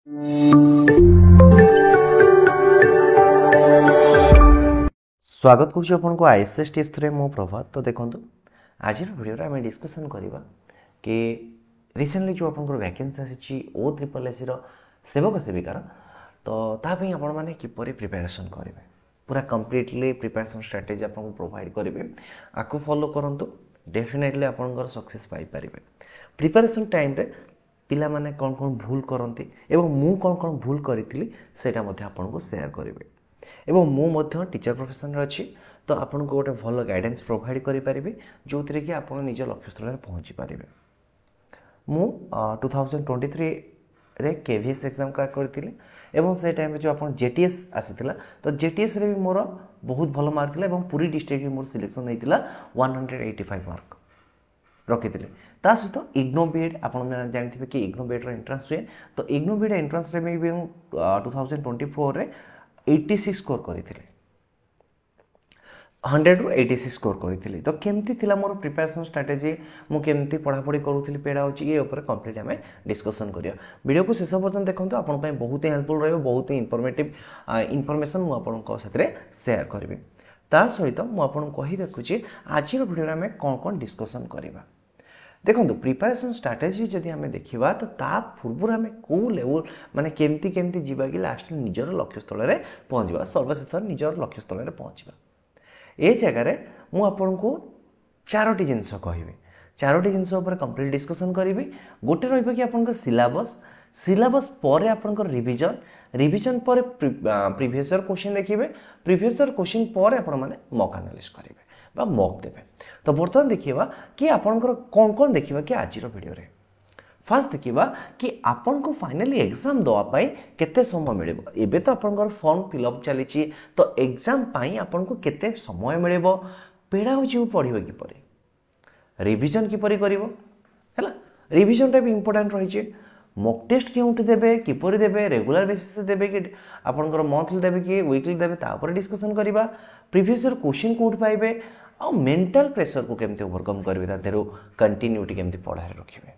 स्वागत करुच्ची आपको ISS tips रे मो प्रभात। तो देखो आज वीडियो आम डिस्कसन करवा कि रिसेंटली जो आप वैकेंसी आसी OSSC सेवक सेविकार तो तापाई आपण मैंने किपरि प्रिपरेशन करेंगे पूरा कंप्लीटली प्रिपरेशन स्ट्रेटेजी आपको प्रोवाइड करेंगे। आपको फॉलो करंतु डेफिनेटली आपंकर सक्सेस पाई परिबे। प्रिपरेशन टाइम रे पिला माने कौन कौन भूल करती एवं मु कौन कौन भूल करी सेटा मध्य आपको शेयर करेंगे। एवं मु टीचर प्रोफेशन अच्छी तो आपको गोटे भल गाइडेंस प्रोवाइड करें जो थी कि आप निज लक्ष्यस्थल में पहुँची पारे। मु 2023 रे KVS एग्जाम क्रैक करी एवं से टाइम जो आप JTS आसीला तो JTS रे भी मोर बहुत भल मार्क था और पूरी डिस्ट्रिक्ट मोर सिलेक्शन होता 185 मार्क रखी ता सहित इग्नो बीएड आप जानते कि इग्नो बीएड एंट्रांस हुए तो इग्नो बीएड एंट्रांस रे भी 2024 रे 86 स्कोर करथिले 100 रु 86 स्कोर करथिले। तो केमती थिला मोर प्रिपरेशन स्ट्रेटेजी मु केमती पढ़ापढ़ी करूथिली पेड़ा होची ये ऊपर कंप्लीट हमें डिस्कशन करिया। वीडियो को शेष पर्यंत देखंतु आपन पय बहुत हेल्पफुल रहबो बहुत इन्फॉर्मेटिव इन्फॉर्मेशन मु आपन को साथे शेयर करबी। ता सहित मु आपन कहि रखुची आज रो वीडियो में कोन डिस्कशन करिबा। देखो प्रिपरेशन स्ट्रेटेजी जदि आम देखा तो ता पूर्व आम कौ लेवल माने केमती केमती जीवा कि लास्ट निजर लक्ष्यस्थल में पहुँचवा सर्वशेष निजर लक्ष्यस्थल में पहुँचवा। ये जगार मुझको चारोटी जिनस कहि चारोटी जिनस कंप्लीट डिस्कसन करी। गोटे रही कि आप सिलेबस सिलेबस पर आपंकर रिविजन रिविजन पर प्रीवियस ईयर क्वेश्चन देखिए प्रीवियस ईयर क्वेश्चन पर आप मॉक एनालिसिस करेंगे बा मॉक देवे। तो बर्तमान देखिए कि आपंकर कौन कौन देखिए कि आज वीडियो रे फास्ट देखिए कि आपन को फाइनली एग्जाम दवाई केते समय मिले। एबे तो आपंकर फॉर्म फिलअप चली तो एग्जाम पाई आपन को केते समय मिले पेड़ा हो पढ़े किपर रिविजन किपर कर रिविजन भी इंपोर्टेंट रही। मॉक टेस्ट क्योंठि देबे किपर देबे रेगुलर बेसिस देबे कि आपनकर मंथली देबे कि वीकली देबे तापर डिस्कशन करबा। प्रीवियस ईयर क्वेश्चन कोड पाइबे आ मेंटल प्रेशर को केमते ओवरकम करबे ता देरो कंटिन्यूटी केमते पढ़ारे रखिबे।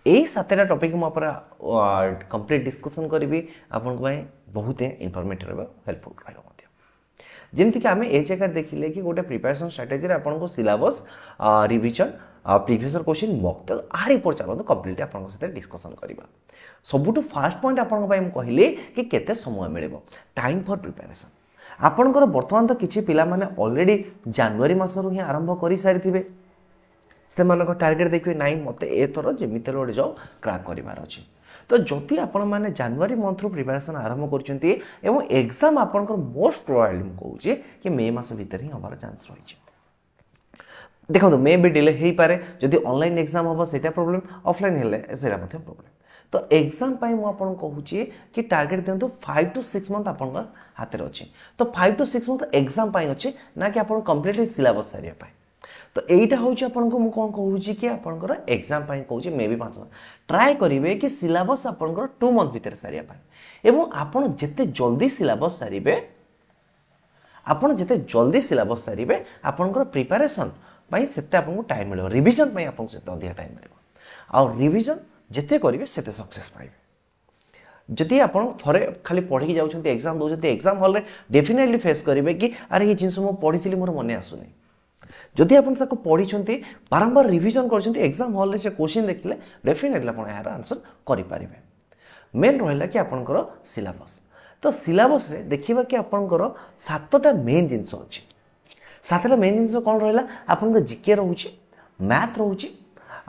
यही सातटा टॉपिक मु कंप्लीट डिस्कशन करी आपन बहुत इनफॉर्मेटिव हेल्पफुल रहिबो। जमती कि आम ए जगह देखिले कि गोटे प्रिपरेशन स्ट्रेटेजी आपको syllabus revision previous year question mock तो आर ऊपर चलते कंप्लीट आप डिस्कसन करवा। सबुठ फास्ट पॉइंट आपको कहली कि केते समय मिले टाइम फॉर प्रिपरेशन। आपणकर बर्तमान तो किसी पिला माने ऑलरेडी जनवरी मासरू ही आरंभ कर सारी से टार्गेट देखिए नाइन मत एथर जमी गोटे जॉब क्रैक करार अच्छे। तो जदि आपण मैंने जनवरी मंथ रू प्रिपरेशन आरंभ कर एग्जाम आपंकर मोस्ट प्रोबेबली मुझे कि मे मास भीतर ही हमार चांस रही। देखो मे भी डिले हो पारे जदि ऑनलाइन एग्जाम हम सेटा प्रॉब्लम ऑफलाइन हेले सेटा प्रॉब्लम। तो एग्जाम पाई मु आपन कहूची कि टारगेट दिंतु 5 to 6 मंथ आपन हाथ रे अछि। तो 5 to 6 मंथ एग्जाम पाई अछि ना कि आपन कंप्लीटली सिलेबस सारिया पाई। तो एटा होची आपन को मु कोन कहूची कि आपनकर एग्जाम पाई कहूची मे भी 5 मंथ ट्राई करिवे कि सिलेबस आपनकर 2 मंथ भीतर सारिया पाई। एवं आपन जते जल्दी सिलेबस सारिबे आपन जते जल्दी सिलेबस सारिबे आपनकर प्रिपरेशन पाई सेते आपन को टाइम मिले रिवीजन पाई आपन सेते अधिक टाइम मिले और रिवीजन जिते करेंगे सेते सक्सेस पाइबे। जदि आप थे खाली पढ़ी जाऊँ एग्जाम दौरान एग्जाम हॉल में डेफिनेटली फेस करेंगे कि अरे ये जिन मुझे पढ़ी मोर मन आसुनी। जदि आप पढ़ी बारंबार रिविजन कर एग्जाम हॉल में से क्वेश्चन देखले डेफिनेटली आप यार आंसर करें। मेन रहा कि आपंकर सिलेबस तो सिलेबस रे देखिबा कि आपंकर 7टा मेन जिनस अच्छी 7टा मेन जिनस कौन रहा आपंकर जीके रोचे मैथ रोचे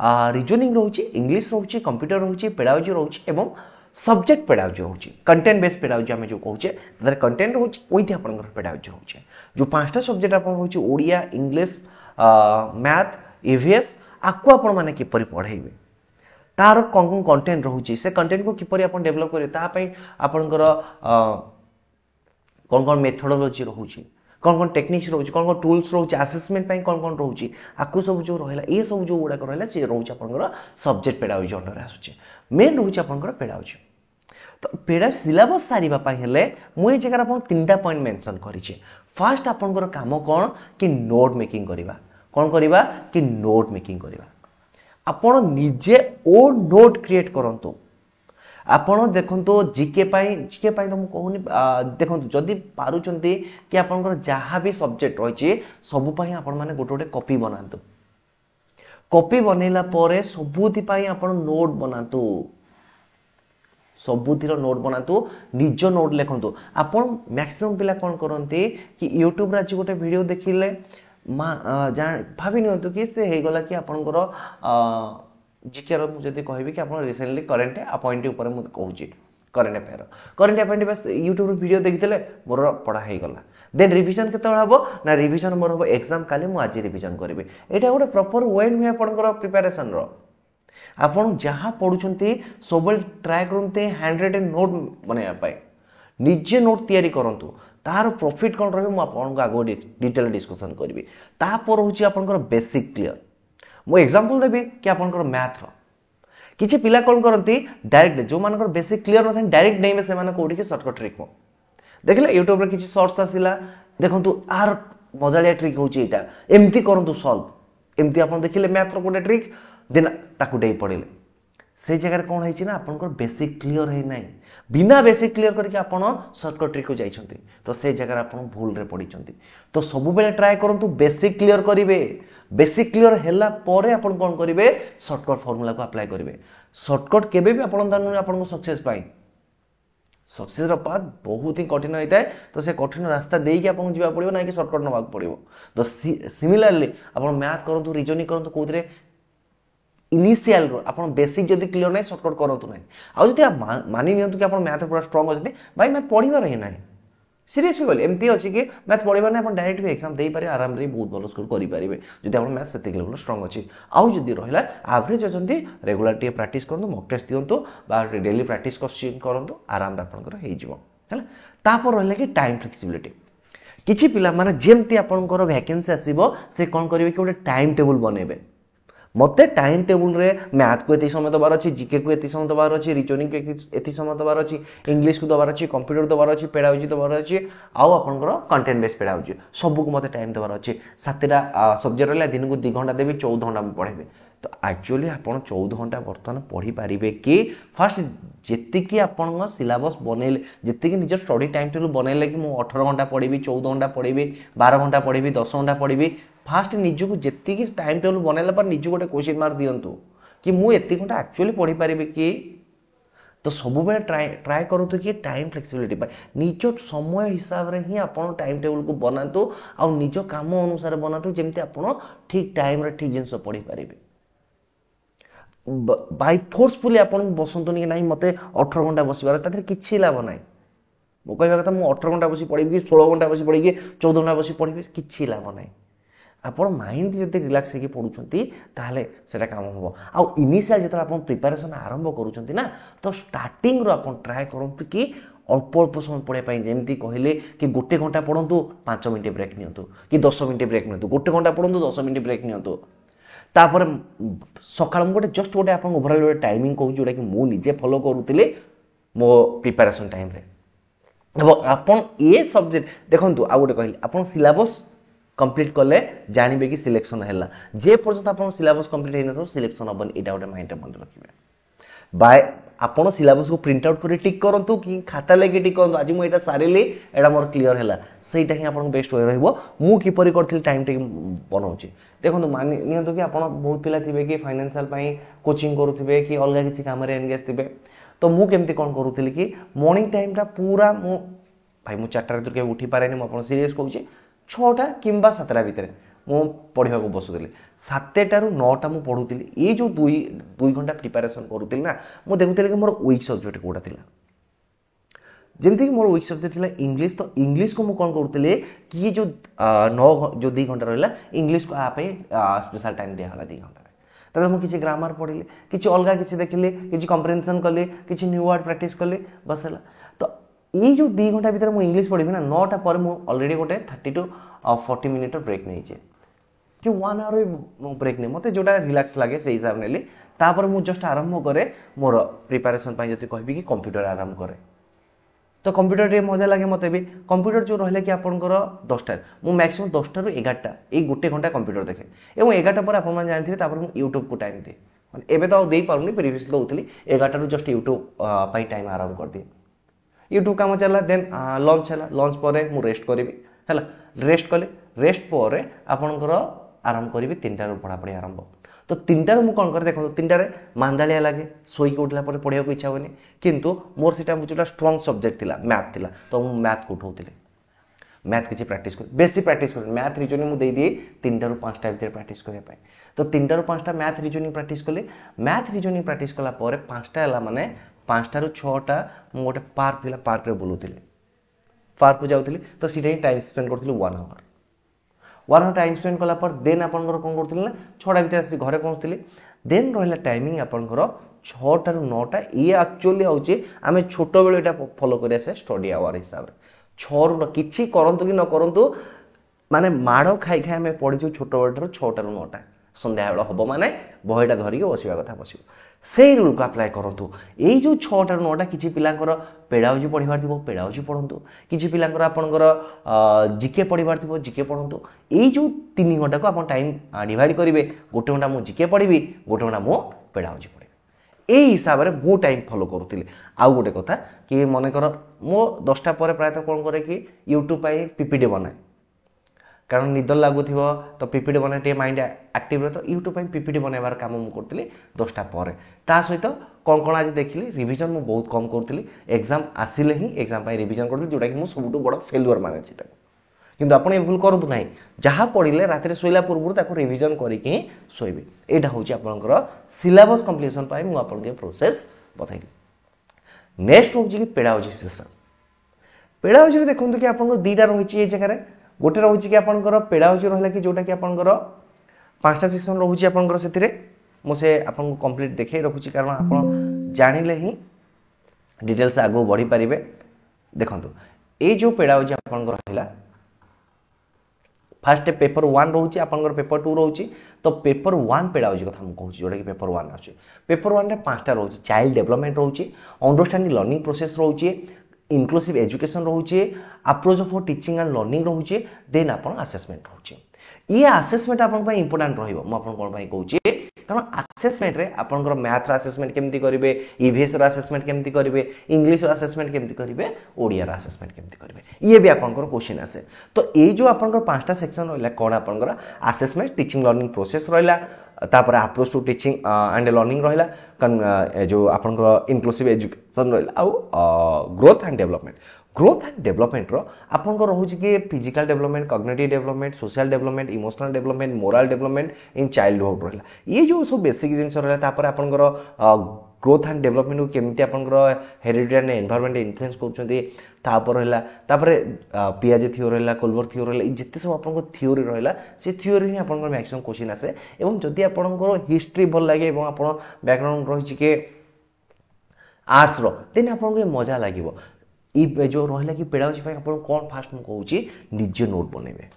रिजनिंग रोचे इंग्लिश रोचे कंप्यूटर रोचे पेडागोजी रोचे एवं सब्जेक्ट पेडागोजी रोचे कंटेंट बेस्ड पेडागोजी आम जो कहूचे कंटेंट रोचे विथ आपंकर पेडागोजी रोचे जो 5टा सब्जेक्ट आप ओडिया इंग्लिश मैथ ईवीएस आपको आपण माने किपरि पढ़ेबे तार कौन कौन कंटेंट रोचे से कंटेंट को किपरि आपण डेवलप करें तापाई आपंकर कौन कौन मेथोडोलॉजी रोचे कौन कौन टेक्निक्स रोचे कौन कौन टूल्स रोचे असेसमेंट पाई कौन कौन रोचे आपको सब जो रहा ये सब जो गुड़ाक रहा सी रोचे आपंकर सब्जेक्ट पेडागोजी अंडर आसुचे मेन रोचे आपंकर पेडागोजी। तो पेड़ा सिलेबस सारिबा हेले मुझे जगह आप 3टा पॉइंट मेंशन करिचे। फास्ट आपंकर काम कौन कि नोट मेकिंग करवा कौन करवा कि नोट मेकिंग करवा। आपण निजे ओ नोट क्रिएट करंतु ଆପଣ ଦେଖନ୍ତୁ ଜିକେ ପାଇଁ ତ ମୁଁ କହୁନି ଦେଖନ୍ତୁ ଯଦି ପାରୁଛନ୍ତି କି ଆପଣଙ୍କର ଯାହା ବି ସବଜେକ୍ଟ ରହିଛି ସବୁ ପାଇଁ ଆପଣ ମାନେ ଗୋଟେ ଗୋଟେ କପି ବନାନ୍ତୁ। କପି ବନେଇଲା ପରେ ସବୁଥିପାଇଁ ଆପଣ ନୋଟ୍ ବନାନ୍ତୁ। ସବୁଥିର ନୋଟ୍ ବନାନ୍ତୁ, ନିଜ ନୋଟ୍ ଲେଖନ୍ତୁ। ଆପଣ ମ୍ୟାକ୍ସିମମ୍ ପିଲା କ'ଣ କରନ୍ତି କି ୟୁଟ୍ୟୁବରେ ଆଜି ଗୋଟେ ଭିଡ଼ିଓ ଦେଖିଲେ ଭାବି ନିଅନ୍ତୁ କି ସେ ହେଇଗଲା କି ଆପଣଙ୍କର ଜିକେର ମୁଁ ଯଦି କହିବି କି ଆପଣ ରିସେଣ୍ଟଲି କରେଣ୍ଟ ଆପଏଣ୍ଟ ଉପରେ ମୁଁ କହୁଛି କରେଣ୍ଟ ଆପଏଣ୍ଟ ବାସ୍ ୟୁଟ୍ୟୁବରେ ଭିଡ଼ିଓ ଦେଖିଥିଲେ ମୋର ପଢ଼ା ହେଇଗଲା। ଦେନ୍ ରିଭିଜନ୍ କେତେବେଳେ ହେବ ନା ରିଭିଜନ୍ ମୋର ହେବ ଏକ୍ଜାମ୍ କାଲି ମୁଁ ଆଜି ରିଭିଜନ୍ କରିବି। ଏଇଟା ଗୋଟେ ପ୍ରପର୍ ୱେ ନୁହେଁ ଆପଣଙ୍କର ପ୍ରିପାରେସନ୍ର। ଆପଣ ଯାହା ପଢ଼ୁଛନ୍ତି ସବୁବେଳେ ଟ୍ରାଏ କରନ୍ତୁ ହ୍ୟାଣ୍ଡ ରିଟେନ୍ ନୋଟ୍ ବନାଇବା ପାଇଁ। ନିଜେ ନୋଟ୍ ତିଆରି କରନ୍ତୁ। ତାହାର ପ୍ରଫିଟ୍ କ'ଣ ରହିବ ମୁଁ ଆପଣଙ୍କୁ ଆଗକୁ ଡିଟେଲ୍ ଡିସ୍କସନ୍ କରିବି। ତାପରେ ହେଉଛି ଆପଣଙ୍କର ବେସିକ୍ କ୍ଲିୟର। ମୁଁ ଏକ୍ଜାମ୍ପଲ୍ ଦେବି କି ଆପଣଙ୍କର ମ୍ୟାଥର କିଛି ପିଲା କ'ଣ କରନ୍ତି ଡାଇରେକ୍ଟ ଯେଉଁମାନଙ୍କର ବେସିକ୍ କ୍ଲିୟର ନଥାଏ ଡାଇରେକ୍ଟ ନେଇବେ ସେମାନେ କେଉଁଠିକି ସର୍ଟକଟ୍ ଟ୍ରିକ୍ ଦେଖିଲେ ୟୁଟ୍ୟୁବରେ କିଛି ସର୍ଟସ୍ ଆସିଲା ଦେଖନ୍ତୁ ଆର ମଜାଳିଆ ଟ୍ରିକ୍ ହେଉଛି ଏଇଟା ଏମିତି କରନ୍ତୁ ସଲ୍ଭ ଏମିତି ଆପଣ ଦେଖିଲେ ମ୍ୟାଥର ଗୋଟେ ଟ୍ରିକ୍ ଦେନ୍ ତାକୁ ଡେଇ ପଡ଼ିଲେ ସେ ଜାଗାରେ କ'ଣ ହେଇଛି ନା ଆପଣଙ୍କର ବେସିକ୍ କ୍ଲିୟର ହେଇନାହିଁ। ବିନା ବେସିକ୍ କ୍ଲିୟର କରିକି ଆପଣ ସର୍ଟକଟ୍ ଟ୍ରିକ୍କୁ ଯାଇଛନ୍ତି ତ ସେ ଜାଗାରେ ଆପଣ ଭୁଲରେ ପଡ଼ିଛନ୍ତି। ତ ସବୁବେଳେ ଟ୍ରାଏ କରନ୍ତୁ ବେସିକ୍ କ୍ଲିୟର କରିବେ। ବେସିକ୍ କ୍ଲିୟର ହେଲା ପରେ ଆପଣ କ'ଣ କରିବେ ସର୍ଟକଟ୍ ଫର୍ମୁଲାକୁ ଆପ୍ଲାଏ କରିବେ। ସର୍ଟକଟ୍ କେବେ ବି ଆପଣ ଜାଣୁନି ଆପଣଙ୍କ ସକ୍ସେସ୍ ପାଇଁ। सक्सेस पाथ बहुत ही कठिन होता है तो से कठिन रास्ता देकी आपको जावाक पड़ो ना कि सर्टकट नाक पड़ो। तो सिमिलारली आप मैथ करूँ रिजनिंग करूँ कौन इनिशियल आप बेसिक जब क्लियर ना सर्टकट करूँ ना आदि मानि नियंतु कि आप मैथ पूरा स्ट्रंग अच्छे भाई मैथ पढ़ार ही ना सीरीयसली कहले एमती अच्छी कि मैथ पढ़ा ना आप डायरेक्ट भी एक्जाम दे पारे आराम रे बहुत भल स्कोर करेंगे जब आप मैथ से लेवल स्ट्रंग अच्छी आउ जब रहा एवरेज अच्छा रेगुलर टी प्राक्ट करूँ मक टेस्ट दिंतु डेली प्राक्ट करूँ आराम आपंकर होपर रहा कि टाइम फ्लेक्सिबिलिटी किसी पिला माने जेमती आपंकर वैकेंसी आसो से कौन करेंगे कि गोटे टाइम टेबुल बनइबे मते टाइम टेबुल रे मैथ को एति समय दबार अच्छी जीके को एति समय दबार अच्छी रिजनिंग को एति समय दबार अच्छी इंग्लिश को दबार अच्छी कंप्यूटर दबार अच्छी पेडागोजी दबार अच्छी आउ आपनकर कंटेंट बेस पेडागोजी सब को मते टाइम दबार अच्छी सातटा सब्जेक्ट रहला दिन को 2 घंटा देबी 14 घंटा में पढ़ेबे तो एक्चुअली आपन 14 घंटा बर्तमान पढ़ी पारिबे कि फर्स्ट जेति कि आपन सिलेबस बनेले जेति कि निज स्टडी टाइम टेबल बनेले कि मु 18 घंटा पढ़ीबी 14 घंटा पढ़ीबी 12 घंटा पढ़ीबी 10 घंटा पढ़ीबी फास्ट निजको जेति कि टाइम टेबल बनैला पर निज गोटे क्वेश्चन मार्क दियंतु कि मु एति घंटा एक्चुअली पढ़ी पारिबे कि तो सब बेले ट्राए करूँ कि टाइम फ्लेक्सिबिलिटी पाए निज समय हिसाब रे ही आपन टाइम टेबल को बनातु आ निज काम अनुसार बनातु जेमती आपन ठीक टाइम रे ठीक जिंस पढ़ी पारिबे बाय फोर्सफुली आपन बसंतु कि नहीं मते 18 घंटा बसिबार ताथे किछि लाभ नाही मो कहबा कथा मु 18 घंटा बसी पढ़ी कि 16 घंटा बसी पढ़ी कि 14 घंटा बसी पढ़ी किछि लाभ नाही आपण माइंड जति रिलैक्स होके पढुचंती ताहले सेटा काम होबो आ इनिशियल जत आपण प्रिपरेशन आरंभ करूचंती ना तो स्टार्टिंग रो आपण ट्राई करंतु कि अल्प अल्प समय पढ़े पाई जेमती कहले कि गोटे घंटा पढ़ंतु 5 मिनिट ब्रेक नियंतु कि 10 मिनिट ब्रेक नियंतु गोटे घंटा पढ़ंतु 10 मिनिट ब्रेक नियंतु तापर सकाळ गोटे जस्ट गोटे आपण ओवरऑल गोटे टाइमिंग कहू जोटा कि मु निजे फॉलो करूतिले मो प्रिपरेशन टाइम रे अब आपण ए सब्जेक्ट देखंतु आ गोटे कहली आपण सिलेबस कंप्लीट कले जानबे कि सिलेक्शन हैला जे पर्यंत आपण सिलेबस कंप्लीट हैना तो सिलेक्शन हबन एटा गोटे माइंड मन रखिबे बाय आपण सिलेबस को प्रिंट आउट करी टिक करंतु कि खाता लेके टिक करंतु आज मु एटा सारिली एटा मोर क्लियर हैला सेटा ही आपण बेस्ट वे रहइबो मु किपरि करथिल टाइम टेक बनाउची देखंतु मानि नियंतु कि आपण बहुत पिला थिबे कि फाइनेंशियल पई कोचिंग करूथिबे कि अलगा किछि काम रे एंगेज थिबे तो मु केमती कोन करूथिल कि मॉर्निंग टाइम टा पूरा मु भाई मु 4टा रे के उठी पारेनी मु आपण सीरियस कहूची 6टा किंबा 7टा भितर मु पढ़ा बसुली 7टा रु 9टा मु पढ़ुली ये जो 2 घंटा प्रिपरेशन करूली ना मु देखुली कि मोर वीक सब्जेक्ट कोटा थिला जेमती कि मोर वीक सब्जेक्ट थिला इंग्लिश तो इंग्लिश को मु कोन करूली कि ये जो 2 घंटा रहला इंग्लिश को आप स्पेशल टाइम दिया होला 2 घंटा तापर मु किछि ग्रामर पढ़िले किछि अलगा किछि देखिले किछि कंप्रिहेंशन कले किछि न्यू वर्ड प्रैक्टिस कले बस हला तो ये जो 2 घंटा भीतर मु इंग्लिश पढ़ी ना 9टा पर मु ऑलरेडी गोटे 30 टू 40 मिनिट ब्रेक नहीं छे कि 1 आवर ब्रेक नहीं मते जोटा रिलैक्स लागे से हिसाब नेली तापर मु जस्ट आरंभ करे मोर प्रिपरेशन पई जति कहबी कि कंप्यूटर आरंभ करे तो कंप्यूटर रे मजा लागे मते भी कंप्यूटर जो रहले कि आपनकर 10टा मु मैक्सिमम 10टा रु 11टा ए गोटे घंटा कंप्यूटर देखे एवं 11टा पर आपन मान जानथिबे तापर मु YouTube को टाइम दे ମାନେ ଏବେ ତ ଆଉ ଦେଇପାରୁନି, ପ୍ରିଭିୟସଲି ଦେଉଥିଲି 11টাରୁ ଜଷ୍ଟ ୟୁଟ୍ୟୁବ ପାଇଁ ଟାଇମ୍ ଆରାମ କରିଦିଏ। यूट्यूब काम चला देन लंच है लंच पर मुझे रेस्ट करी है रेस्ट कले रेस्ट पर आपणकर आराम करी 3टार पढ़ापढ़ी आरंभ तो 3टार मुझे कौन कर देखो 3टार मांदाड़िया लगे शोक उठला पढ़ा इच्छा हुए किंतु मोर से जो स्ट्रंग सब्जेक्ट थी मैथ थी तो मुझे मैथ को उठाऊली मैथ किसी प्रैक्टिस कर बेसी प्रैक्टिस कर मैथ रिजनिंग मुझे दिए 3टार 5टा भितर प्रैक्टिस करने तो 3टार 5टा मैथ रिजनिंग प्रैक्टिस कली मैथ रिजनिंग प्रैक्टिस कलापर 5टा है माने 5टारू 6टा मु गोटे पार्क थी पार्क रे बुलूली पार्क को जाऊँगी तो सीटा टाइम स्पेंड करी 1 आवर टाइम स्पेंड कलापर देन आप कौन करूँ ना 6टा भितर आसी घरे पहुँचली देन रहा टाइमिंग आपंकर 6टारू 9टा ये एक्चुअली हूँ आम छोट बेलू यहाँ फॉलो कर स्टडी आवर हिसाब से 6रू किसी करतु कि न करतु माने माड़ खाई खाई आम पढ़ीचु छोट बेलू 6टारू 9टा सन्ध्या बेल हम माने बहीटा धरिकी बसवा कथा बस से रूल को अप्लाई करूँ यही जो 6टारू 9टा किसी पिलांकर पेड़ाउजी पढ़ार थी पेड़ाउजी पढ़ु किसी पिलांकर आपंकर जिके पढ़ार थी जिके पढ़ु यही जो 3 घंटा को आप टाइम डिवाइड करेंगे गोटे घंटा मुझे जिके पढ़ी गोटे घंटा मु पेड़ाउजी पढ़ी यही हिसाब से मु टाइम फॉलो करूँ आउ गोटे कथा कि मनकर मो 10टा पर प्रायतः कौन करे कि यूट्यूब पीपीटी बनाए कारण निद लगुव तो पीपीटी बनाए माइंड एक्टिव रहे तो यूट्यूब पीपीटी बनवार कम मुझे करी 10टा पर ता सहित कौन कौन आज देखिली रिविजन मुझे बहुत कम करी एग्जाम आसिले ही एग्जाम रिविजन करी जोटा कि सबुठ बड़ फेलुअर माने किंतु आप भूल करूँ ना जहाँ पढ़ले रात शोला पूर्व रिविजन करके शोबे यहाँ हूँ आपंकर सिलेबस कंप्लीशन मुझे प्रोसेस बताइली नेक्स्ट हूँ कि पेड़ाउजी सिस्टम पेड़ाउजी देखते कि आप 2टा रही ये जगह गोटे रोचे कि आपंकर पेड़ाउजी रहा कि जोटा कि आपंकर 5टा सेक्शन रोचे आपंकर से मुझे आपको कंप्लीट देखे रखुची कारण आप जानिले ही डिटेल्स आगो बढ़ी पारे देखो ये जो पेड़ाउजी आपंकर रहा फास्ट पेपर 1 रोचे आपंकर पेपर 2 रोचे तो पेपर 1 पेड़ाउजी कथा मुझे कहूँ जोटा कि पेपर 1 आछे पेपर 1 रे 5टा रोचे चाइल्ड डेवलपमेंट रोचे अंडरस्टैंडिंग लर्निंग प्रोसेस रोचे इनक्लूसिव एजुकेशन रोचे approach for teaching and learning रोचे देन आपन असेसमेंट रोचे ये असेसमेंट आपन पय इंपोर्टेंट रहिबो म आपन कोन पय कहूची कारण असेसमेंट रे आपनकर मैथ रा असेसमेंट केमती करिवे ईवीएस रा असेसमेंट केमती करिवे इंग्लिश रा असेसमेंट केमती करिवे ओडिया रा असेसमेंट केमती करिवे ये भी आपनकर क्वेश्चन आसे तो ये जो आपनकर 5टा सेक्शन रहला कोन आपनकर असेसमेंट टीचिंग लर्निंग प्रोसेस रहला तापर approach to teaching and learning रहला जो आपनकर इनक्लूसिव एजुकेशन रहला आउ ग्रोथ एंड डेवलपमेंट रो आपनकर रहउची कि physical development cognitive development social development emotional development moral development in childhood रहला ये जो सब बेसिक जिंस रहला तापर आपनकर ग्रोथ एंड डेवलपमेंट को केमती आपनकर हेरिडिटी एंड एनवायरनमेंट इन्फ्लुएंस करछन्ती तापर रहला तापर पियाजे थ्योरी रहला कोल्बर थ्योरी रहला जते सब आपनकर थ्योरी रहला से थ्योरी ही आपनकर मैक्सिमम क्वेश्चन आसे एवं जदि आपनकर हिस्ट्री भल लागे एवं आपन बैकग्राउंड रहिछि के आर्ट्स रो देन आपनको मजा लागिवो ई जो रहला कि पेड़ाउजी आप कौन फास्ट मुझे कहूँ निज नोट बनइबे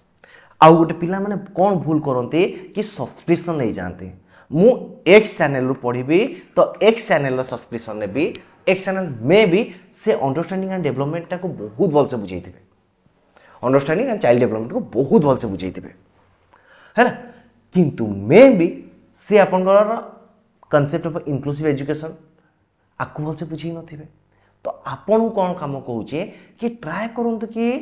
आउ गोटे पिला माने कौन भूल करते कि सब्सक्रिप्शन नहीं जाते मु एक्स चैनल रु पढ़ी तो एक्स चैनल सब्सक्रिप्शन ने भी एक्स चैनल में भी से अंडरस्टैंडिंग एंड डेवलपमेंट को बहुत भल से बुझे अंडरस्टैंडिंग एंड चाइल्ड डेवलपमेंट को बहुत भल से बुझे है किंतु में भी से आपनकर कॉन्सेप्ट ऑफ इंक्लूसिव एजुकेशन आपको भल से बुझे नथिबे तो आपन कौन काम कहूँ कि ट्राए करूँ कि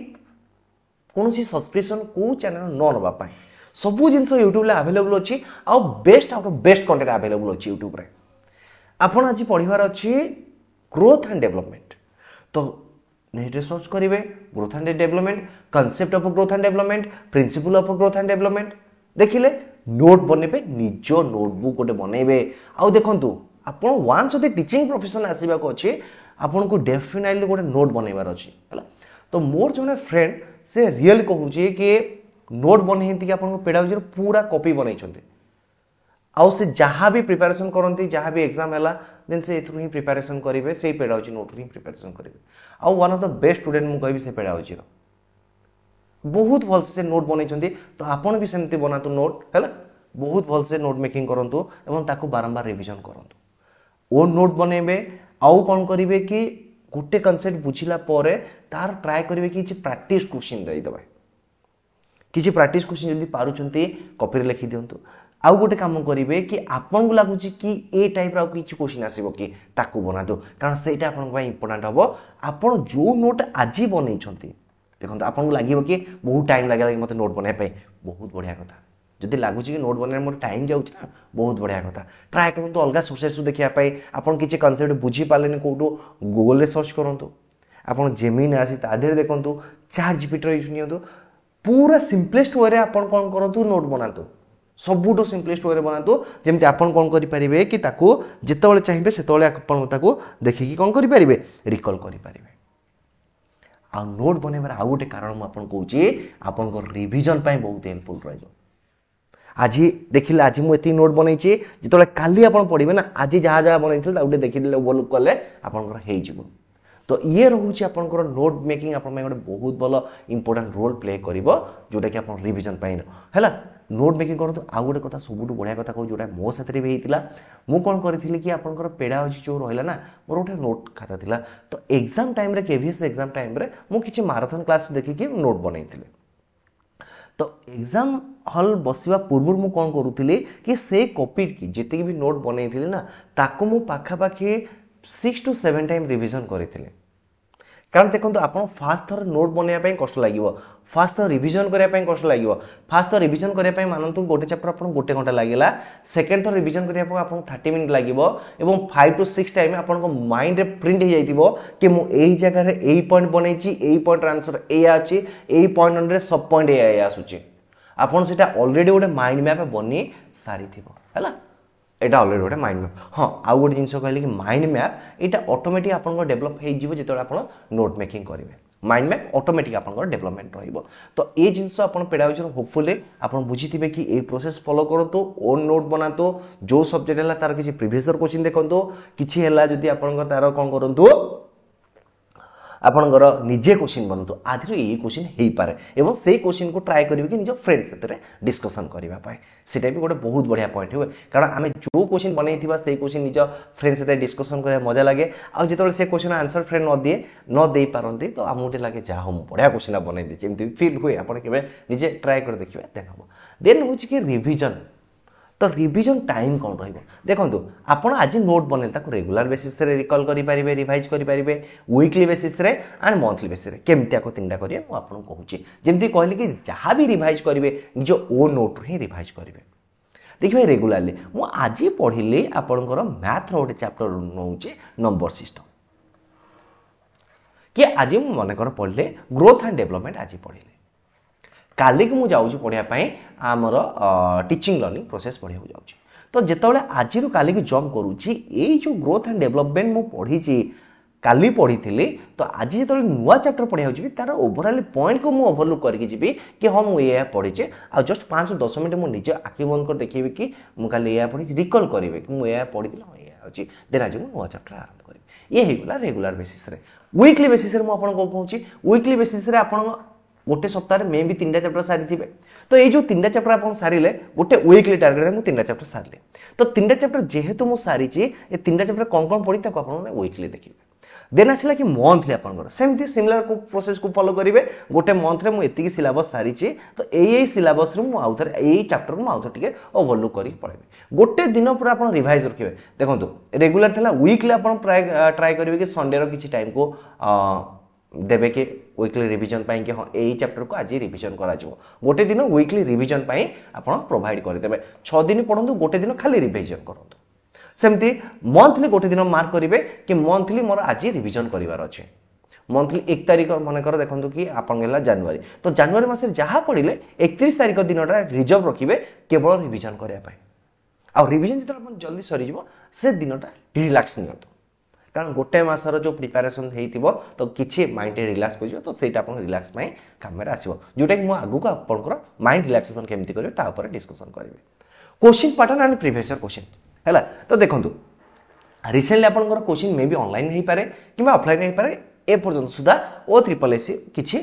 कौन सब्सक्रिप्शन को चैनल न नापी सबू जिन यूट्यूब अवेलेबल अच्छी आउ best out of best content available अच्छी यूट्यूब रे आपन आज पढ़ार अच्छी ग्रोथ एंड डेवलपमेंट तो नेट सर्च करेंगे growth and development concept of growth and development principle of growth and development देखिले नोट बनइबे निज नोटबुक गोटे बनइबे आउ देखंतु आपन वांस जदि टीचिंग प्रोफेशन आसीबा को अछि आपन को डेफिनेटली गोटे नोट बनइबार अछि हला तो मोर जने फ्रेंड से रियल कहू कि नोट बनइती कि आपन पेड़ाउजी पूरा कॉपी बनई छथि आउ से जहाँ भी प्रिपरेशन करती जहाँ भी एग्जाम है देन से एथुरु ही प्रिपरेशन करेंगे से पेड़ाउजी नोट ही प्रिपरेशन करेंगे आउ one of the best student मु कहबी से पेड़ाउजी बहुत भल से नोट बनई तो आपन भी सेमती बनातु नोट है बहुत भल से नोट मेकिंग करंतु एवं ताकू बारंबार रिवीजन करंतु ओ नोट बनइबे आउ कौन करेंगे कि गोटे कॉन्सेप्ट बुझिला परे तार ट्राए करेंगे कि प्रैक्टिस क्वेश्चन दे देबे किसी प्रैक्टिस क्वेश्चन जदि पारुचंती कॉपी रे लिखि दियंतु आउ गोटे काम करेंगे कि आपन को लगुच कि ए टाइप किसी क्वेश्चन आसो कि ताकू बना दो कारण से इंपोर्टाट हम आपड़ जो नोट आज बनई देखो आपको लगे कि बहुत टाइम लगे मत नोट बनवाई बहुत बढ़िया कथा जदि लगुच कि नोट बनवाई मोर टाइम जाऊँगा बहुत बढ़िया कथा ट्राए करूँ अलग सोर्सेस देखापी आपड़ किसी कनसेप्ट बुझीपारे कौटू गूगल सर्च करूँ आप जेमिनी आसी तादेह देखूँ चार जीपीटी यूज नि पूरा सिंपलेस्ट वे आपन कौन करूँ नोट बनातु सबुठ सिंपलेस्ट वे बनातु जमी आपन कौन करेंगे कि जिते चाहिए से देखिकी कौन करेंगे रिकल करेंगे आ नोट बनवार आउ गोटे कारण मुझे कौची आपन रिविजन बहुत हेल्पफुल रही आज देखिले आज मुझे नोट बनई जो काली आप पढ़े ना आज जहाँ जहाँ बनई गोटे देखिए ओवरलुक कले आप तो ये रोचे आपंकर नोट मेकिंग आप बहुत भल इंपोर्टाट रोल प्ले कर जोटा कि आप रिविजन है नोट मेकिंग करूँ आउ गोटे कथा सब बढ़िया कथा कहूँ जोटा मो साथ भी होता मुझे कौन करी कि आपंकर पेड़ाजी जो रहा ना मोर गोटे नोट खाता था तो exam time KVS exam time मुझे माराथन क्लास देखिए नोट बनई तो एग्जाम हल बसवा पूर्व मु कौन करूली कि से कॉपी की जितकी भी नोट बनई ना ताको मु पाखापाखि 6 to 7 टाइम रिविजन करते कारण देखो आप फास्ट थर नोट बनवाई कष्ट लगे फास्ट थर रिविजन करने कष्ट लगे फास्ट थर रिविजन करने मानतु गोटे चैप्टर आप गोटे घंटा लगे सेकेंड थर रिविजन करने आप 30 मिनट लगे 5 to 6 टाइम आप माइंड रे प्रिंट हो जाइए कि मुझे जगह यही पॉइंट बनई यही पॉइंट आंसर या अच्छी यही पॉइंट सब पॉइंट या आसूची आपन से ऑलरेडी गोटे माइंड मैप बनी सारी है एटा ऑलरेडी गोटे माइंड मैप हाँ आउ गोटे जिन कहले कि माइंड मैप यहाँ ऑटोमेटिक आप डेभलप हो जो आप नोट मेकिंग करेंगे माइंड मैप ऑटोमेटिक आप डेभलपमेंट रहिबो तो ये जिनस आप पेडागोजी होपफुली आप बुझीथे कि ये प्रोसेस फॉलो करतु ओन नोट बनातु जो सब्जेक्ट है तार किसी प्रीवियस क्वेश्चन देखो किसी है जदि आप तार कौन करूँ आपणकर निजे क्वेश्चन बनतु आधि ये क्वेश्चन हो पारे एवं से क्वेश्चन को ट्राए करेंगे कि निज फ्रेंड से डिस्कसन करने से भी गोटे बहुत बढ़िया पॉइंट हुए कारण आम जो क्वेश्चन बनई से क्वेश्चन निज फ्रेंड से डिस्कसन करा मजा लगे आउ जो से क्वेश्चन आंसर फ्रेंड न दे पारती तो आमको लगे जहाँ हम बढ़िया क्वेश्चन बनई दे जमी फिल हुए आप निजे ट्राए कर देखिए देख देन हूँ कि रिविजन तो रिविजन टाइम कौन देखो आप आज नोट बनले रेगुलर बेसिस रे रिकल करेंगे रिवाइज करेंगे वीकली बेसिस रे एंड मंथली बेसिस केमती आपको तीन करेंगे मुझे कहूँ जमी कहली कि जहाँ भी रिवाइज करेंगे निज ओ नोट रू ही रिवाइज करेंगे देखिए रेगुलाली मुझे आज पढ़ी आपंकर मैथ रोटे चैप्टर नौ नंबर सिस्टम कि आज मनकर पढ़ले ग्रोथ एंड डेवलपमेंट आज पढ़ी काली को मुझे पढ़ाई आमर टीचिंग लर्निंग प्रोसेस पढ़ा जाऊँगी तो जिते आज काली जंप करुच्ची ये जो ग्रोथ एंड डेवलपमेंट मुझे पढ़ी काली पढ़ी थी तो आज जो नुआ चैप्टर पढ़ा तार ओवरऑल पॉइंट को मुझे ओवरलुक करके जी कि हाँ मुझे पढ़ीचे आ जस्ट 5 10 मिनट मुझे निज आखि बंद कर देखी कि मुझे यह पढ़ी रिकल करेंगे कि मुझे पढ़ी हाँ यह अच्छी देन आज नुआ चैप्टर आरंभ करी ये होगा रेगुलर बेसिस वीकली बेसिस मुझे कहूँ वीकली बेसिस आप गोटे सप्ताह मे भी 3टा चैप्टर सारी तो ये जो 3टा चैप्टर आप सारे गोटे वीकली टार्गेट मुझे 3टा चैप्टर सारे तो 3टा चैप्टर जेहेतु मुझे सारी ये 3टा चैप्टर कौन कौन पढ़ी आप वीकली देखिए देन आसला कि मंथली आपंकर सेमती सिमिलर प्रोसेस को फॉलो करेंगे गोटे मंथ में मुझे सिलेबस सारी तो यही सिलेबस मुझे यही चैप्टर को आउे टे ओवरलुक करके पढ़ेबे गोटे दिन पूरा आप रिवाइज रखिए देखो रेगुलर था वीकली आप ट्राए करेंगे कि संडे किसी टाइम को देवे कि वीकली रिविजन पाई कि हाँ यही चैप्टर को आज रिविजन करा गोटे दिन वीकली रिविजन पाई आप प्रोवाइड करदे 6 दिन पढ़ू गोटे दिन खाली रिविजन करूँ सेमती मंथली गोटे दिन मार्क करेंगे कि मंथली मोर आज रिविजन करार अच्छे मंथली 1 तारिख मनकर देखो कि आप जनवरी तो जनवरी मास जहाँ पढ़ले 31 तारिख दिन रिजर्व रखिए केवल रिविजन करने आ रिविजन जो जल्दी सरीज से दिनटा रिलैक्स नि कारण गोटे मासर जो प्रिपेरेसन हो तो किसी माइंड रिलैक्स कर तो सहीटा आप रिलैक्स काम में आसो जोटा कि आगू आपंकर माइंड रिलैक्सेशन केमती करेंगे डिस्कसन करेंगे question pattern and previous question है तो देखो रिसेंटली आपंकर क्वेश्चन मे भी ऑनलाइन हो पारे कि ऑफलाइन हो पारे ए पर्यंत सुधा OSSC किसी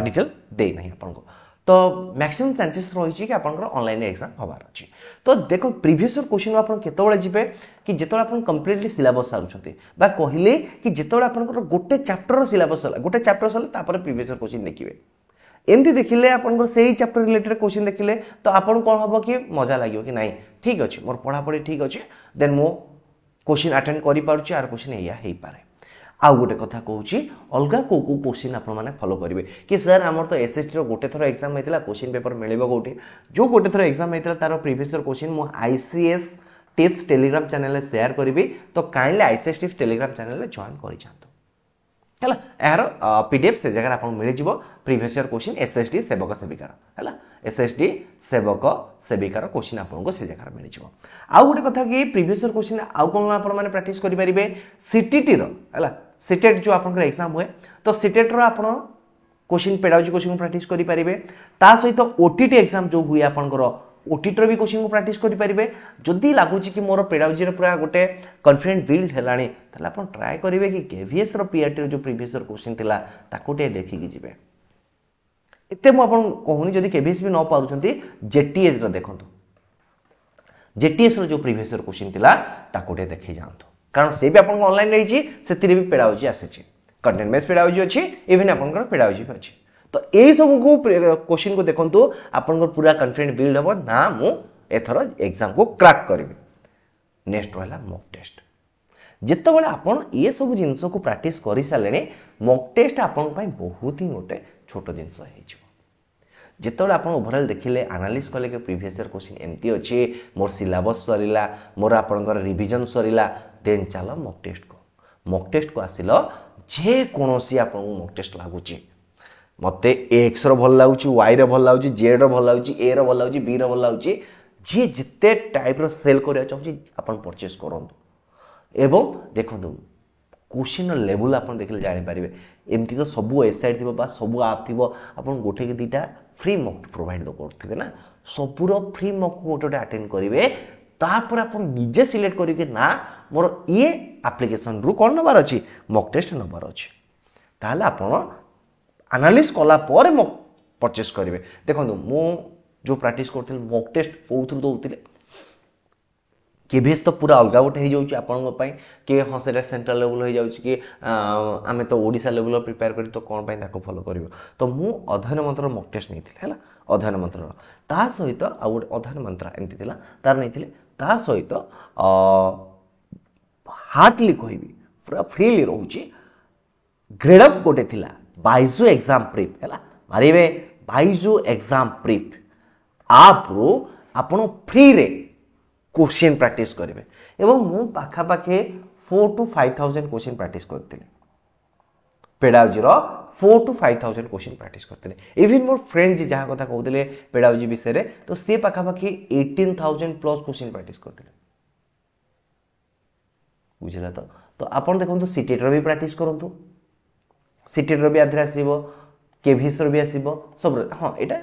डिटेल देना आपको तो मैक्सिमम चांसेस रही कि आपंकर ऑनलाइन एग्जाम हबार अच्छी तो देखो प्रीवियस क्वेश्चन आप केतबेले जिबे कि जिते आप कंप्लीटली सिलेबस सारुछंती बा कहले कि जिते आपंकर गोटे चैप्टर सिलेबस होला गोटे चैप्टर होला तापर प्रीवियस क्वेश्चन देखिए एमती देखिले आपन से ही चैप्टर रिलेटेड क्वेश्चन देखिले तो आपन कौन हम कि मजा लगे कि नहीं ठीक अच्छे मोर पढ़ापढ़ी ठीक अच्छे देन मो क्वेश्चन अटेंड कर पार्छ आर क्वेश्चन या हो पारे आउ गोटे कथा कहूँ अलग को क्वेश्चन आपने फॉलो करेंगे कि सर आमर तो एसएसटी गोटे थर एग्जाम होता क्वेश्चन पेपर मिले कौटे जो गोटे थर एग्जाम होता तार प्रीवियस क्वेश्चन मु ICS tips Telegram channel share करी तो kindly ICS tips Telegram channel join कर है यार पीडीएफ से जगह आपको मिल जाव प्रीवियस ईयर क्वेश्चन एसएसडी सेवक सेविकार है एसएसडी सेवक सेविकार क्वेश्चन आपको से जगह मिल जाव आउ गोटे कथा कि प्रीवियस ईयर क्वेश्चन आउ कौन आपने प्रैक्टिस करेंगे सीटीटी है सीटेट जो आप एग्जाम हुए तो सीटेट आप क्वेश्चन पेडाउजी क्वेश्चन प्रैक्टिस करेंगे ता सहित ओटीटी एग्जाम जो हुए आपंकर ओटीटी भी क्वेश्चन को प्रैक्टिस करेंगे जदि लगुच कि मोर पेडाउजी पूरा गोटे कॉन्फिडेंट बिल्ड है आप ट्राए करेंगे कि केवीएस पीआरटी जो प्रीवियस क्वेश्चन थिला ताकू टे देखिकी जिवे एते मु आपन कहूनी जदि केवीएस भी न पारुछंती जेटीएस रो देखंतु जेटीएस रो जो प्रीवियस क्वेश्चन थिला ताकू टे देखि जांतु कारण से भी आपन ऑनलाइन रही से भी पेडाउजी आसी कंटेंट बेस पेडाउजी अच्छी इवन आपन पेडाउजी भी अच्छी तो यही सब को क्वेश्चन को देखंतु आपन पूरा कॉन्फिडेंट बिल्ड हो ना मु एथर एग्जाम को क्रैक करी नेक्स्ट रहा मॉक टेस्ट जितेबाला आपन ये सब जिनस को प्रैक्टिस कर सारे मॉक टेस्ट आपन बहुत ही गोटे छोट जिनस जितेबाला आप ओभरऑल देखिले एनालिसिस कले कि प्रीवियस ईयर क्वेश्चन एमती अच्छे मोर सिलेबस सरीला मोर आपनकर रिवीजन सरीला देन चलो मॉक टेस्ट को आसिल जे कोनोसी आपन मॉक टेस्ट लागुची मते एक्स रो भल लागुची वाई रो भल लागुची जेड रो भल लागुची ए रो भल लागुची बी रो भल लागुची जे जिते टाइप रो सेल करिया चाहूची आपन परचेस करंतु एवं देखंतु क्वेश्चन लेवल आपन देखले जानि पारिबे एमती तो सब वेबसाइट थिबो बा सब ऐप थिबो आपन गोटे के दीटा फ्री मॉक प्रोवाइड दो करथिबे ना सबुरो फ्री मॉक गोटे अटेंड करिवे तापर आपन निजे सिलेक्ट करिके ना मोर ये एप्लीकेशन रु कोन नबार अछि मॉक टेस्ट नबार अछि ताले आपन एनालिसिस कला पर मॉक परचेस करेंगे देखो मु जो प्रैक्टिस करथिल मॉक टेस्ट कोथुर दउतिले केवीएस तो पूरा अलग गोटे हो जाउची आपन पई के हाँ से सेंट्रल लेवल हो जाउची कि आमे तो ओडिसा लेवल प्रिपेयर करी तो कोन पई ताको फॉलो करिवो तो मु अध्ययन मंत्र मॉक टेस्ट नैथिले हला अध्ययन मंत्र ता सहित आ अध्ययन मंत्र एमती थिला तार नैथिले ता सहित हार्डली कहबी पूरा फ्रीली रहउची ग्रेड अप गोटे थिला बाइजू एग्जाम प्रिप है मारे बाइजू एग्जाम प्रिप आप आपण फ्री रे क्वेश्चन प्रैक्टिस करेंगे एवं मु पाखा पाखे 4 to 5,000 क्वेश्चन प्रैक्टिस करते पेडाउजी 4 to 5,000 क्वेश्चन प्रैक्टिस करते इवन मोर फ्रेंड जी जहाँ कथा कहते पेडाउजी विषय तो सी पाखा पाखी 18,000 प्लस क्वेश्चन प्रैक्टिस करते बुझला तो आपन देखो सीटेट भी प्रैक्टिस करूँ सीटेट भी आधे आसो केवीएस भी आसो सब हाँ यहाँ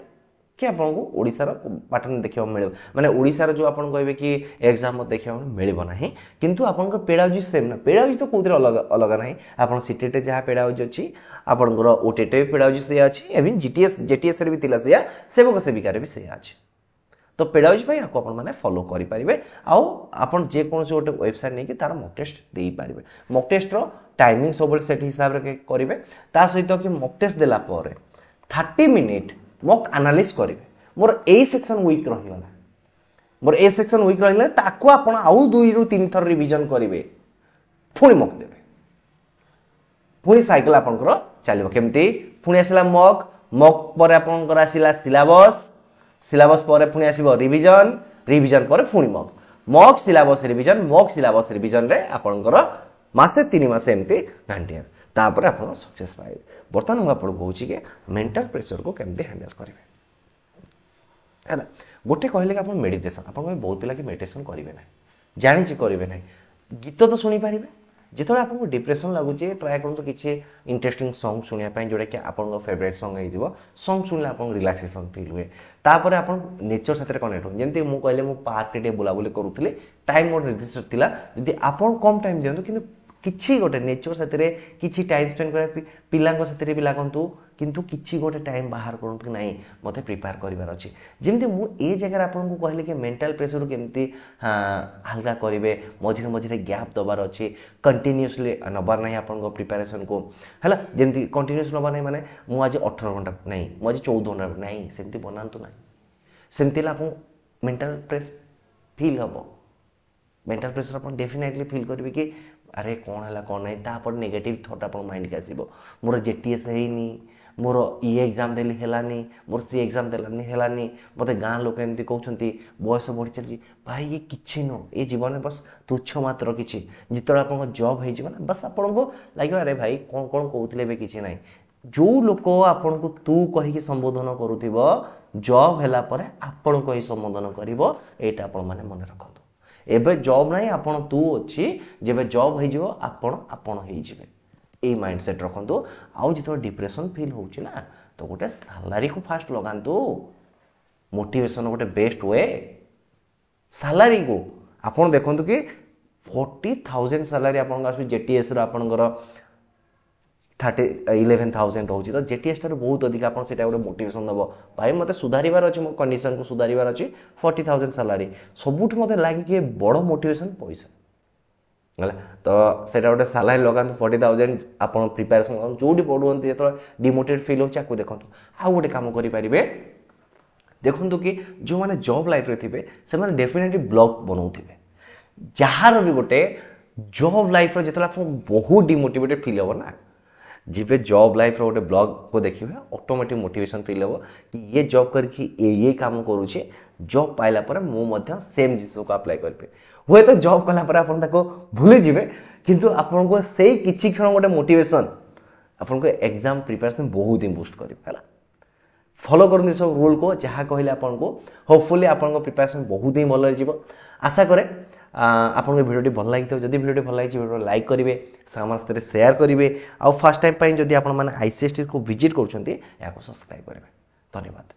कि आपको ओडिशार पैटर्न देखा मिले माने ओडिशार जो आपन कहबे कि एग्जाम देखा मिलबो नाही किंतु आपन पेडाउजी सेम ना पेडाउजी तो कोथरे अलग अलग नाही आपन सीटेट जहाँ पेडाउजी अछि आपनकर ओटेटे पेडाउजी से अछि एवं जेटीएस रे भी तिला से सेवक सेविकार भी से अछि तो पेडाउजी भाई आपको अपन माने फॉलो करि परिबे आउ आपन जे कोन से ओटे वेबसाइट नै कि तार मॉक टेस्ट देई परिबे मॉक टेस्ट रो टाइमिंग सब सेट हिसाब रे करिवे ता सहित कि मॉक टेस्ट देला पर 30 मिनिट मॉक एनालिसिस करिवे मोर ए सेक्शन वीक रहिगला मोर ए सेक्शन वीक रहिले ताको आपण आउ 2 रु 3 थर रिवीजन करिवे पुणी मॉक देबे पुणी साइकिल आपनकर चलिबो केमती पुणी आसिला मॉक पर आपनकर आसिला सिलेबस पर पुणी आसिबो रिवीजन पर पुणी मॉक सिलेबस रिवीजन रे आपनकर मासे 3 मासे एमती घंटिया तापर आपण सक्सेस पाइबे बर्तमान हम आपन कहूची के मेंटल प्रेशर को केमती हैंडल करिवे है गोटे कहले कि आप मेडिटेशन आप बहुत पिला कि मेडिटेशन करेंगे ना जानी करेंगे ना गीत तो शुणी पारे जिते आपको डिप्रेशन लगुच ट्राए करूँ किसी इंटरेस्टिंग सॉन्ग शुणापी जोटा कि आप फेवरेट सॉन्ग हो सॉन्ग शुणिले आप रिलैक्सेशन फील हुए तापर आप नेचर साथ कनेक्ट हो जमी मुझे पार्क टे बुलाबुली करूँ टाइम मोर निर्दिष्ट था जब आप कम टाइम दिखाँ कि किछि गोटे नेचर से किछि टाइम स्पेंड कर पिलांको से भी लागंतु किंतु किछि गोटे टाइम बाहर करंतु कि नहीं मते प्रिपेयर करिवार अछि जेमति मु ए जगह आपन को कहले कि मेंटल प्रेशर केमती हल्का करिवे मझिरे मझिरे गैप दबार अछि कंटिन्यूअसली नबार नहीं आपन को प्रिपरेशन को हला जेमति कंटिन्यूअस नबार नहीं माने मु आज 18 घंटा नहीं मु आज 14 घंटा नहीं सेमति बनांतु नहीं सेमति ला आपन मेंटल प्रेस फील हबो मेंटल प्रेशर अपन डेफिनेटली फील करेंगे कि अरे कौन है कौन नहीं तापर नेगेटिव थॉट अपन माइंड के आसीबो मोर जेटीएस हेनी मोर ई एग्जाम देली हेलानी मोर सी एग्जाम देलानी हेलानी मते गाँ लोक एमती कहउछंती बयस बढ़ी चली भाई ये किछि न ए जीवन में बस तुच्छ मात्र किछि जितरा अपन जॉब हे जीवन बस अपन को लागियो अरे भाई कौन कौन कहउतले बे किछि नाही जो लोक आपन को तू कहि के संबोधन करूथिबो जॉब हेला परे आपन को ही संबोधन करिवो एटा अपन माने मन रखो एबे जॉब नहीं आपन तू अच्छी जेबे जॉब हो जिवो आपन आपन हो जिवे ए माइंडसेट रखंतु आउ जितो डिप्रेशन फील होउची ना तो गोटे सैलरी को फास्ट लगांतु मोटिवेशन गोटे बेस्ट वे सैलरी को आपन देखंतु कि 40,000 सैलरी आपन आसु जेटीएस रो आपनकर 11,000 होची तो जेटीएस टर बहुत अधिक आपन सेटा गोटे मोटिवेशन दबो भाई मते सुधारिबार अछि मो कंडीशन को सुधारिबार अछि 40,000 सैलरी सबुठ मते लागि कि बड़ मोटिवेशन पैसा गला तो सेटा गोटे सैलरी लगान 40,000 आपन प्रिपरेशन जोडी पडुंती जेतो डिमोटिवेट फील होचा को देखंतु आ गोटे काम करि परिबे देखंतु कि जो माने जॉब लाइफ रे थिबे से माने डेफिनेटली ब्लॉग बनाउथिबे जहार भी गोटे जॉब लाइफ रे जेतला आपन बहुत डिमोटिवेटेड फील हो ना जीवे जॉब लाइफ रो गोटे ब्लॉग को देखिबे ऑटोमेटिक मोटिवेशन फील हो कि ये जॉब करके ये काम करूछे जॉब पाइला पर मु मध्य सेम जिसो को अप्लाई करबे होय तो जॉब कला पर आपन ताको भूली जिवे किंतु आपन को सेही किछि क्षण गोटे मोटिवेशन आपन को एग्जाम प्रिपरेशन बहुत ही बूस्ट करिबे हला फॉलो करनी सब रूल को जहाँ कहले आपन को होपफुली आपन को प्रिपरेशन बहुत ही भल जीवो आशा करे आपन को वीडियो भल लागि जदि वीडियो भल लागि वीडियो लाइक करिवे समस्त शेयर करिवे आ फर्स्ट टाइम पई जदि आपन माने आईसीएसटी को विजिट करछंती या को सब्सक्राइब करिवे धन्यवाद।